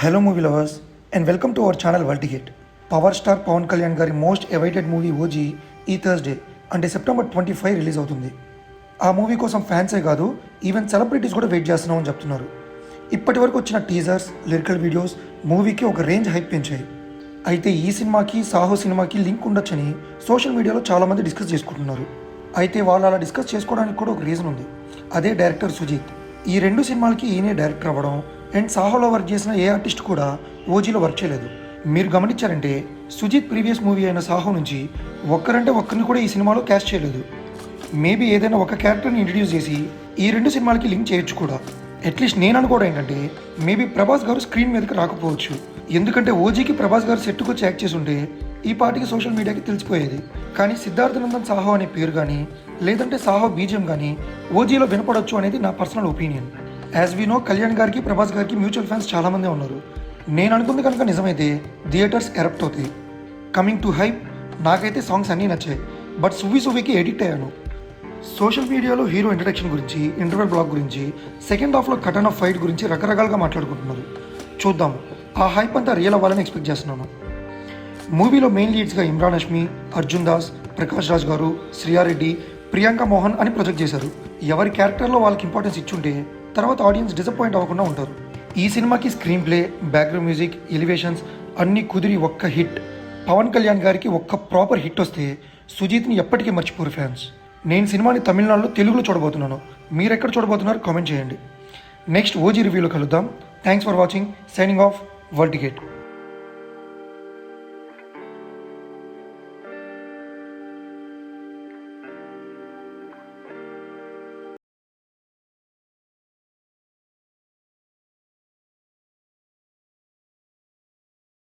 Hello movie lovers and welcome to our channel Vertigate. Power star Pawan Kalyan గారి most awaited movie OG ఈ Thursday అంటే September 25 release అవుతుంది. ఆ movie కోసం ఫ్యాన్సే కాదు ఈవెన్ సెలబ్రిటీస్ కూడా వెయిట్ చేస్తున్నామని చెప్తున్నారు. ఇప్పటి వరకు వచ్చిన టీజర్స్, లిరికల్ వీడియోస్ మూవీకి ఒక రేంజ్ హైప్ పెంచాయి. అయితే ఈ సినిమాకి సాహో సినిమాకి లింక్ ఉండొచ్చని సోషల్ మీడియాలో చాలామంది డిస్కస్ చేసుకుంటున్నారు. అయితే వాళ్ళు అలా డిస్కస్ చేసుకోవడానికి కూడా ఒక రీజన్ ఉంది. అదే డైరెక్టర్ సుజీత్. ఈ రెండు సినిమాలకి ఈయనే డైరెక్టర్ అవ్వడం అండ్ సాహోలో వర్క్ చేసిన ఏ ఆర్టిస్ట్ కూడా ఓజీలో వర్క్ చేయలేదు. మీరు గమనించారంటే సుజీత్ ప్రీవియస్ మూవీ అయిన సాహో నుంచి ఒక్కరంటే ఒక్కరిని కూడా ఈ సినిమాలో క్యాస్ట్ చేయలేదు. మేబీ ఏదైనా ఒక క్యారెక్టర్ని ఇంట్రడ్యూస్ చేసి ఈ రెండు సినిమాలకి లింక్ చేయొచ్చు కూడా. అట్లీస్ట్ నేను అనుకోవడం ఏంటంటే మేబీ ప్రభాస్ గారు స్క్రీన్ మీదకి రాకపోవచ్చు. ఎందుకంటే ఓజీకి ప్రభాస్ గారు సెట్కి వచ్చి యాక్ట్ చేసి ఉంటే ఈ పాటికి సోషల్ మీడియాకి తెలిసిపోయేది. కానీ సిద్ధార్థనందన్ సాహో అనే పేరు కానీ లేదంటే సాహో బీజిఎం కానీ ఓజీలో వినపడవచ్చు అనేది నా personal opinion. As we know Kalyan గారికి ప్రభాస్ గారికి మ్యూచువల్ ఫ్యాన్స్ చాలామంది ఉన్నారు. నేను అనుకుంది కనుక నిజమైతే థియేటర్స్ ఎరప్ట్ అవుతాయి. కమింగ్ టు హైప్, నాకైతే సాంగ్స్ అన్నీ నచ్చాయి. బట్ సువ్వికి ఎడిక్ట్ అయ్యాను. సోషల్ మీడియాలో హీరో ఇంట్రడక్షన్ గురించి, ఇంటర్వెల్ బ్లాక్ గురించి, సెకండ్ హాఫ్లో కటన్ ఆఫ్ ఫైట్ గురించి రకరకాలుగా మాట్లాడుకుంటున్నారు. చూద్దాం, ఆ హైప్ అంతా రియల్ అవ్వాలని ఎక్స్పెక్ట్ చేస్తున్నాను. మూవీలో మెయిన్ లీడ్స్గా ఇమ్రాన్ హష్మి, అర్జున్ దాస్, ప్రకాష్ రాజ్ గారు, శ్రియారెడ్డి, ప్రియాంక మోహన్ అని ప్రొజెక్ట్ చేశారు. ఎవరి క్యారెక్టర్లో వాళ్ళకి ఇంపార్టెన్స్ ఇచ్చుంటే తర్వాత ఆడియన్స్ డిసప్పాయింట్ అవ్వకుండా ఉంటారు. ఈ సినిమాకి screen play, background music, elevations అన్నీ కుదిరి ఒక్క హిట్. పవన్ కళ్యాణ్ గారికి ఒక్క ప్రాపర్ హిట్ వస్తే సుజీత్ని ఎప్పటికీ మర్చిపోరు ఫ్యాన్స్. నేను సినిమాని తమిళనాడులో తెలుగులో చూడబోతున్నాను. మీరు ఎక్కడ చూడబోతున్నారు కామెంట్ చేయండి. నెక్స్ట్ ఓజీ రివ్యూలో కలుద్దాం. Thanks for watching. Signing off వర్టిగేట్.